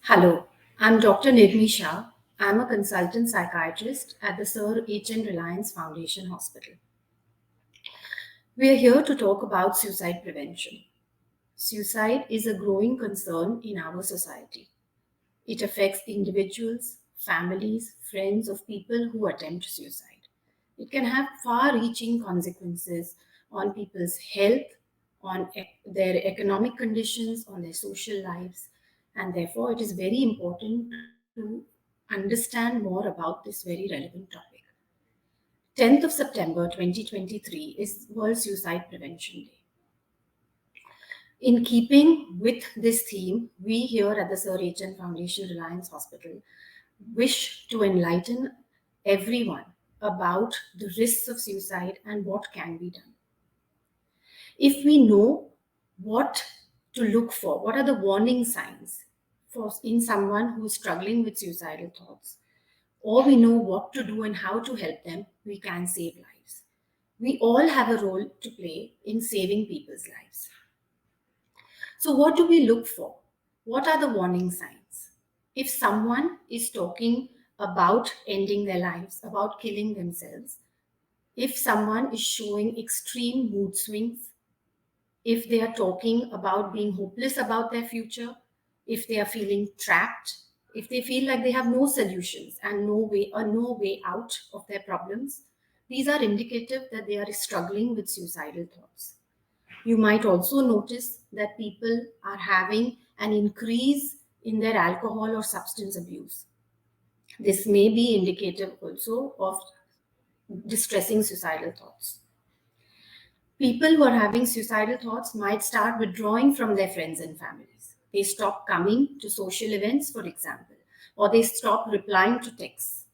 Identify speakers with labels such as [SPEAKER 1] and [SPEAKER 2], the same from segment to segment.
[SPEAKER 1] Hello, I'm Dr. Nirmee Shah. I'm a consultant psychiatrist at the Sir H.N. Reliance Foundation Hospital. We are here to talk about suicide prevention. Suicide is a growing concern in our society. It affects individuals, families, friends of people who attempt suicide. It can have far reaching consequences on people's health, on their economic conditions, on their social lives, and therefore it is very important to understand more about this very relevant topic. 10th of September 2023 is World Suicide Prevention Day. In keeping with this theme, we here at the Sir H.N. Foundation Reliance Hospital wish to enlighten everyone about the risks of suicide and what can be done. If we know what to look for, what are the warning signs in someone who is struggling with suicidal thoughts, or we know what to do and how to help them, we can save lives. We all have a role to play in saving people's lives. So, what do we look for? What are the warning signs? If someone is talking about ending their lives, about killing themselves, if someone is showing extreme mood swings, if they are talking about being hopeless about their future, if they are feeling trapped, if they feel like they have no solutions and no way out of their problems, these are indicative that they are struggling with suicidal thoughts. You might also notice that people are having an increase in their alcohol or substance abuse. This may be indicative also of distressing suicidal thoughts. People who are having suicidal thoughts might start withdrawing from their friends and families. They stop coming to social events, for example, or they stop replying to texts.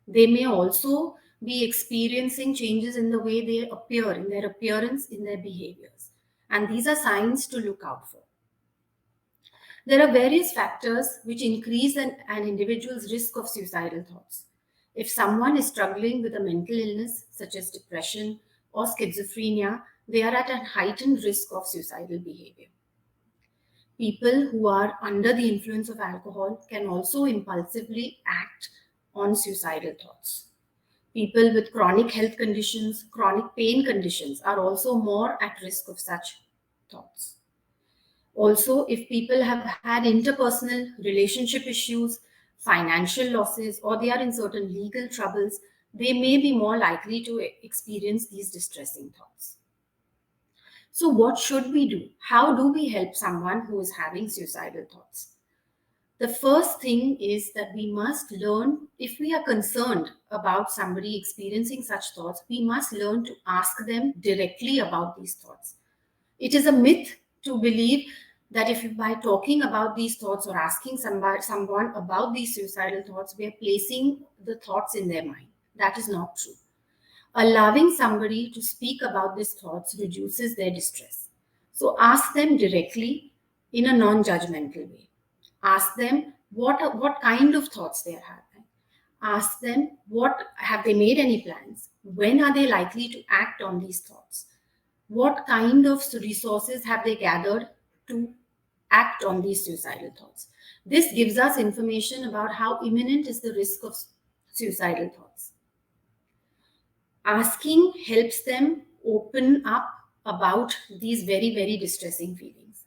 [SPEAKER 1] They may also be experiencing changes in the way they appear, in their appearance, in their behaviors. And these are signs to look out for. There are various factors which increase an individual's risk of suicidal thoughts. If someone is struggling with a mental illness such as depression or schizophrenia, they are at a heightened risk of suicidal behavior. People who are under the influence of alcohol can also impulsively act on suicidal thoughts. People with chronic health conditions, chronic pain conditions are also more at risk of such thoughts. Also, if people have had interpersonal relationship issues, financial losses, or they are in certain legal troubles, they may be more likely to experience these distressing thoughts. So, what should we do? How do we help someone who is having suicidal thoughts? The first thing is that we must learn, if we are concerned about somebody experiencing such thoughts, we must learn to ask them directly about these thoughts. It is a myth to believe that if by talking about these thoughts or asking someone about these suicidal thoughts, we are placing the thoughts in their mind. That is not true. Allowing somebody to speak about these thoughts reduces their distress. So ask them directly in a non-judgmental way. Ask them what kind of thoughts they are having. Ask them what have they made any plans? When are they likely to act on these thoughts? What kind of resources have they gathered to act on these suicidal thoughts? This gives us information about how imminent is the risk of suicidal thoughts. Asking helps them open up about these very, very distressing feelings.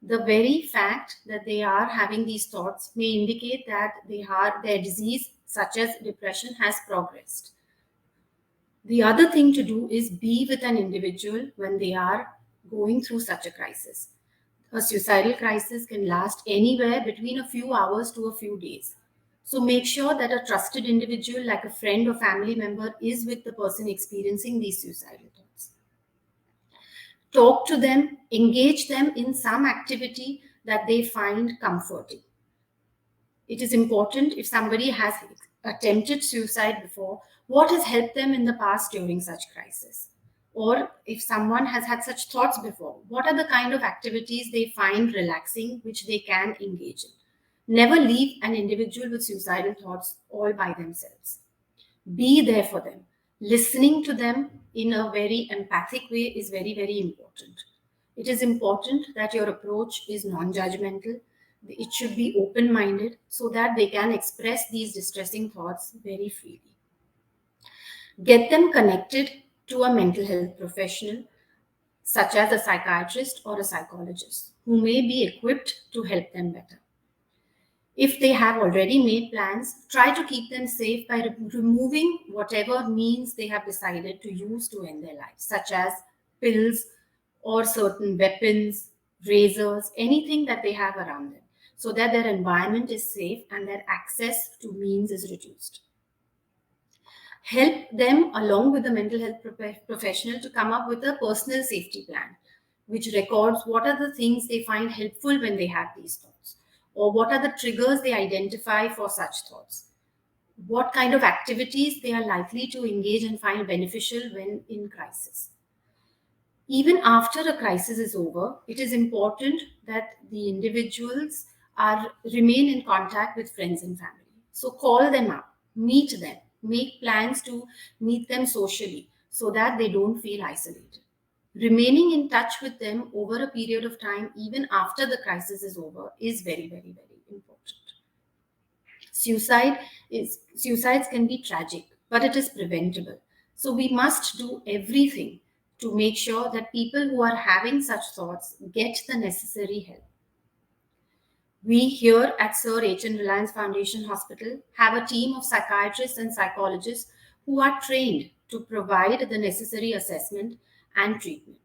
[SPEAKER 1] The very fact that they are having these thoughts may indicate that their disease, such as depression, has progressed. The other thing to do is be with an individual when they are going through such a crisis. A suicidal crisis can last anywhere between a few hours to a few days. So make sure that a trusted individual like a friend or family member is with the person experiencing these suicidal thoughts. Talk to them, engage them in some activity that they find comforting. It is important if somebody has attempted suicide before, what has helped them in the past during such crisis? Or if someone has had such thoughts before, what are the kind of activities they find relaxing which they can engage in? Never leave an individual with suicidal thoughts all by themselves. Be there for them. Listening to them in a very empathic way is very, very important. It is important that your approach is non-judgmental, It should be open minded so that they can express these distressing thoughts very freely. Get them connected to a mental health professional, such as a psychiatrist or a psychologist, who may be equipped to help them better. If they have already made plans, try to keep them safe by removing whatever means they have decided to use to end their lives, such as pills or certain weapons, razors, anything that they have around them, so that their environment is safe and their access to means is reduced. Help them, along with the mental health professional, to come up with a personal safety plan, which records what are the things they find helpful when they have these thoughts, or what are the triggers they identify for such thoughts, what kind of activities they are likely to engage and find beneficial when in crisis. Even after a crisis is over, it is important that the individuals are remain in contact with friends and family. So call them up, meet them, make plans to meet them socially so that they don't feel isolated. Remaining in touch with them over a period of time, even after the crisis is over, is very, very, very important. Suicides can be tragic, but it is preventable. So we must do everything to make sure that people who are having such thoughts get the necessary help. We here at Sir H.N. Reliance Foundation Hospital have a team of psychiatrists and psychologists who are trained to provide the necessary assessment and treatment.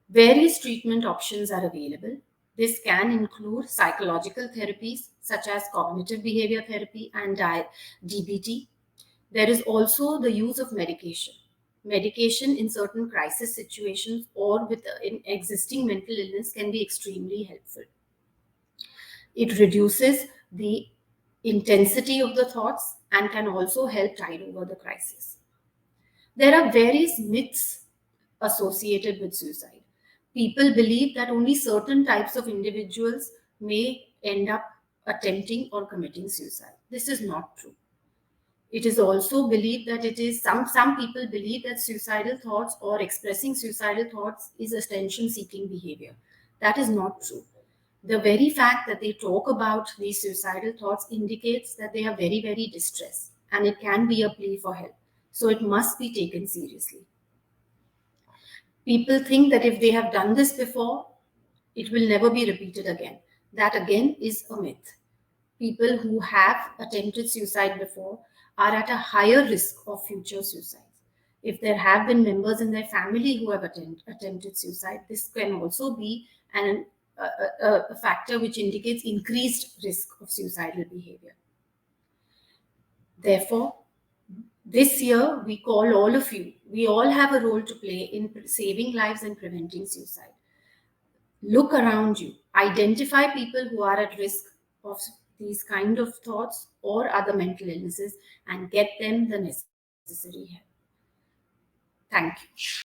[SPEAKER 1] Various treatment options are available. This can include psychological therapies such as cognitive behavior therapy and DBT. There is also the use of medication. Medication in certain crisis situations or with an existing mental illness can be extremely helpful. It reduces the intensity of the thoughts and can also help tide over the crisis. There are various myths associated with suicide. People believe that only certain types of individuals may end up attempting or committing suicide. This is not true. It is also believed that it is some people believe that suicidal thoughts or expressing suicidal thoughts is attention seeking behavior. That is not true. The very fact that they talk about these suicidal thoughts indicates that they are very, very distressed and it can be a plea for help. So it must be taken seriously. People think that if they have done this before, it will never be repeated again. That again is a myth. People who have attempted suicide before are at a higher risk of future suicides. If there have been members in their family who have attempted suicide, this can also be a factor which indicates increased risk of suicidal behavior. Therefore, this year, we call all of you. We all have a role to play in saving lives and preventing suicide. Look around you. Identify people who are at risk of these kind of thoughts or other mental illnesses and get them the necessary help. Thank you.